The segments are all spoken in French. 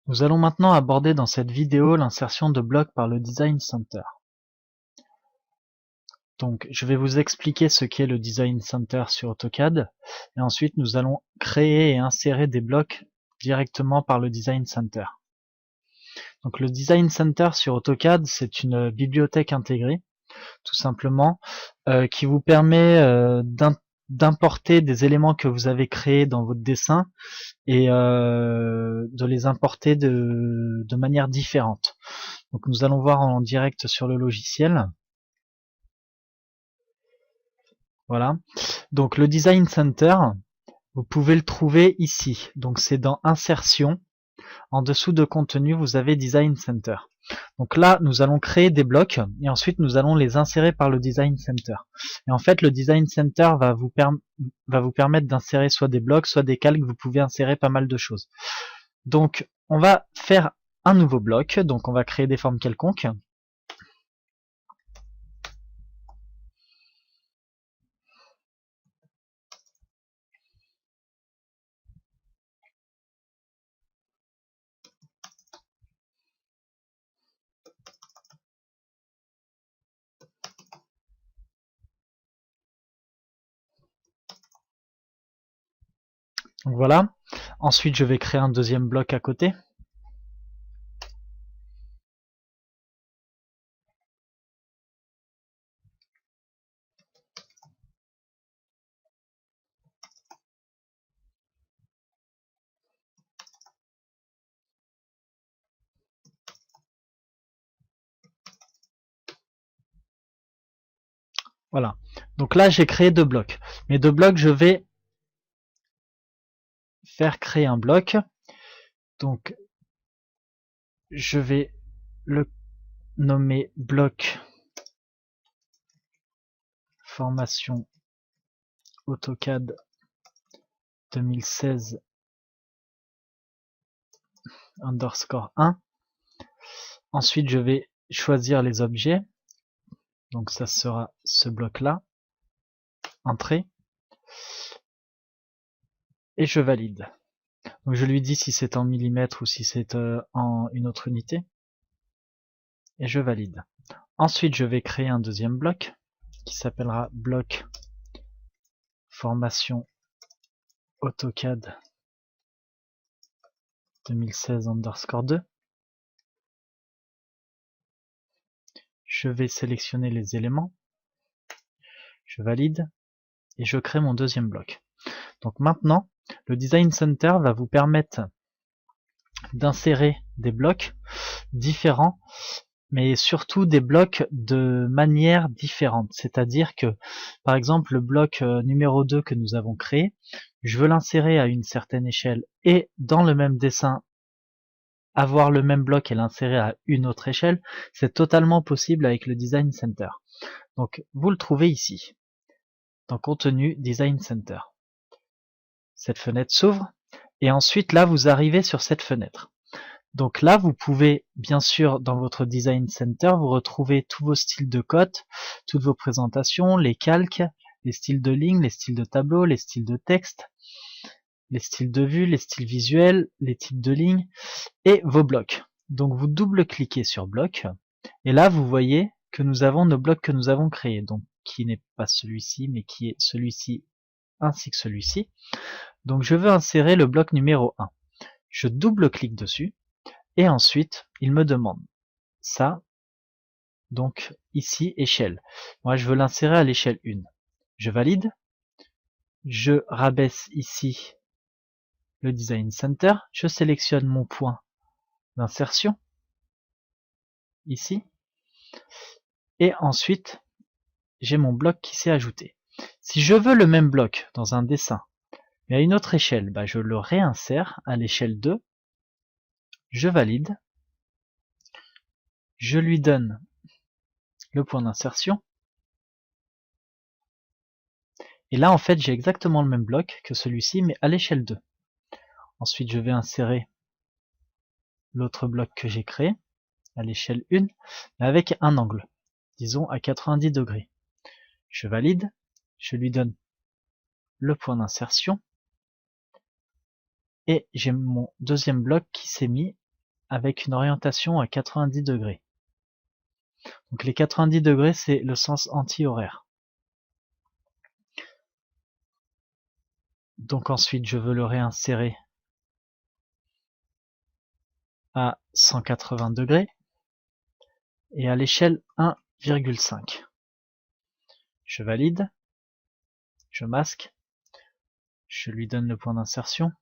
Nous allons maintenant aborder dans cette vidéo l'insertion de blocs par le Design Center. Donc, je vais vous expliquer ce qu'est le Design Center sur AutoCAD, et ensuite nous allons créer et insérer des blocs directement par le Design Center. Donc, le Design Center sur AutoCAD, c'est une bibliothèque intégrée, tout simplement, qui vous permet d'importer des éléments que vous avez créés dans votre dessin et de les importer de manière différente. Donc nous allons voir en direct sur le logiciel. Voilà. Donc le Design Center, vous pouvez le trouver ici. Donc c'est dans Insertion. En dessous de Contenu, vous avez Design Center. Donc là, nous allons créer des blocs et ensuite nous allons les insérer par le Design Center. Et en fait, le Design Center va vous permettre d'insérer soit des blocs, soit des calques. Vous pouvez insérer pas mal de choses. Donc, on va faire un nouveau bloc. Donc, on va créer des formes quelconques. Donc voilà. Ensuite, je vais créer un deuxième bloc à côté. Voilà. Donc là, j'ai créé deux blocs. Mes deux blocs, je vais faire créer un bloc. Donc, je vais le nommer bloc formation AutoCAD 2016 underscore 1. Ensuite, je vais choisir les objets. Donc, ça sera ce bloc-là. Entrée. Et je valide. Donc, je lui dis si c'est en millimètres ou si c'est en une autre unité. Et je valide. Ensuite, je vais créer un deuxième bloc qui s'appellera bloc formation AutoCAD 2016 underscore 2. Je vais sélectionner les éléments. Je valide. Et je crée mon deuxième bloc. Donc maintenant, le Design Center va vous permettre d'insérer des blocs différents, mais surtout des blocs de manière différente. C'est-à-dire que, par exemple, le bloc numéro 2 que nous avons créé, je veux l'insérer à une certaine échelle et dans le même dessin, avoir le même bloc et l'insérer à une autre échelle, c'est totalement possible avec le Design Center. Donc, vous le trouvez ici, dans Contenu, Design Center. Cette fenêtre s'ouvre et ensuite là, vous arrivez sur cette fenêtre. Donc là, vous pouvez, bien sûr, dans votre Design Center, vous retrouver tous vos styles de cotes, toutes vos présentations, les calques, les styles de ligne, les styles de tableau, les styles de texte, les styles de vue, les styles visuels, les types de lignes et vos blocs. Donc vous double-cliquez sur bloc et là, vous voyez que nous avons nos blocs que nous avons créés. Donc qui n'est pas celui-ci, mais qui est celui-ci ainsi que celui-ci. Donc je veux insérer le bloc numéro 1. Je double-clique dessus. Et ensuite, il me demande ça, donc ici, échelle. Moi, je veux l'insérer à l'échelle 1. Je valide. Je rabaisse ici le Design Center. Je sélectionne mon point d'insertion, ici. Et ensuite, j'ai mon bloc qui s'est ajouté. Si je veux le même bloc dans un dessin, mais à une autre échelle, je le réinsère à l'échelle 2. Je valide. Je lui donne le point d'insertion. Et là, en fait, j'ai exactement le même bloc que celui-ci, mais à l'échelle 2. Ensuite, je vais insérer l'autre bloc que j'ai créé à l'échelle 1, mais avec un angle, disons à 90 degrés. Je valide, je lui donne le point d'insertion, et j'ai mon deuxième bloc qui s'est mis avec une orientation à 90 degrés. Donc les 90 degrés, c'est le sens anti-horaire. Donc ensuite, je veux le réinsérer à 180 degrés et à l'échelle 1,5. Je valide, je masque, je lui donne le point d'insertion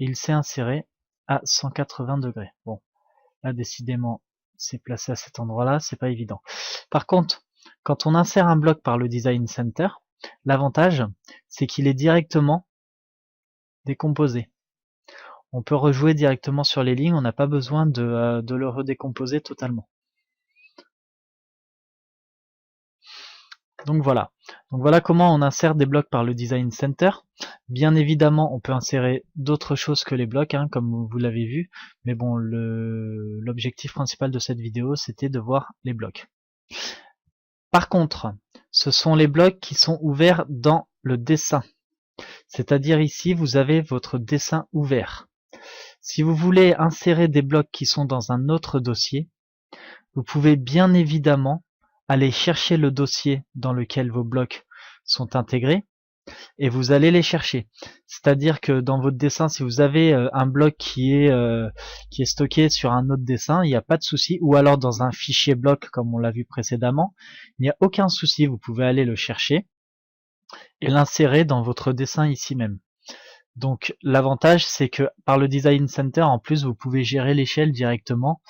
et il s'est inséré à 180 degrés. Bon, là décidément, c'est placé à cet endroit-là, c'est pas évident. Par contre, quand on insère un bloc par le Design Center, l'avantage, c'est qu'il est directement décomposé. On peut rejouer directement sur les lignes, on n'a pas besoin de le redécomposer totalement. Donc voilà comment on insère des blocs par le Design Center. Bien évidemment, on peut insérer d'autres choses que les blocs, hein, comme vous l'avez vu, mais bon, l'objectif principal de cette vidéo, c'était de voir les blocs. Par contre, ce sont les blocs qui sont ouverts dans le dessin. C'est-à-dire ici, vous avez votre dessin ouvert. Si vous voulez insérer des blocs qui sont dans un autre dossier, vous pouvez bien évidemment aller chercher le dossier dans lequel vos blocs sont intégrés et vous allez les chercher. C'est-à-dire que dans votre dessin, si vous avez un bloc qui est stocké sur un autre dessin, il n'y a pas de souci, ou alors dans un fichier bloc comme on l'a vu précédemment, il n'y a aucun souci, vous pouvez aller le chercher et l'insérer dans votre dessin ici même. Donc l'avantage, c'est que par le Design Center, en plus, vous pouvez gérer l'échelle directement.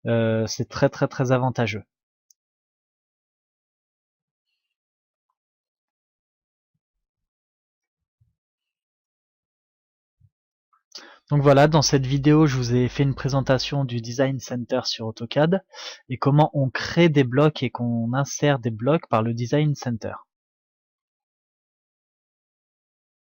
C'est très avantageux. Donc voilà, dans cette vidéo, je vous ai fait une présentation du Design Center sur AutoCAD et comment on crée des blocs et qu'on insère des blocs par le Design Center.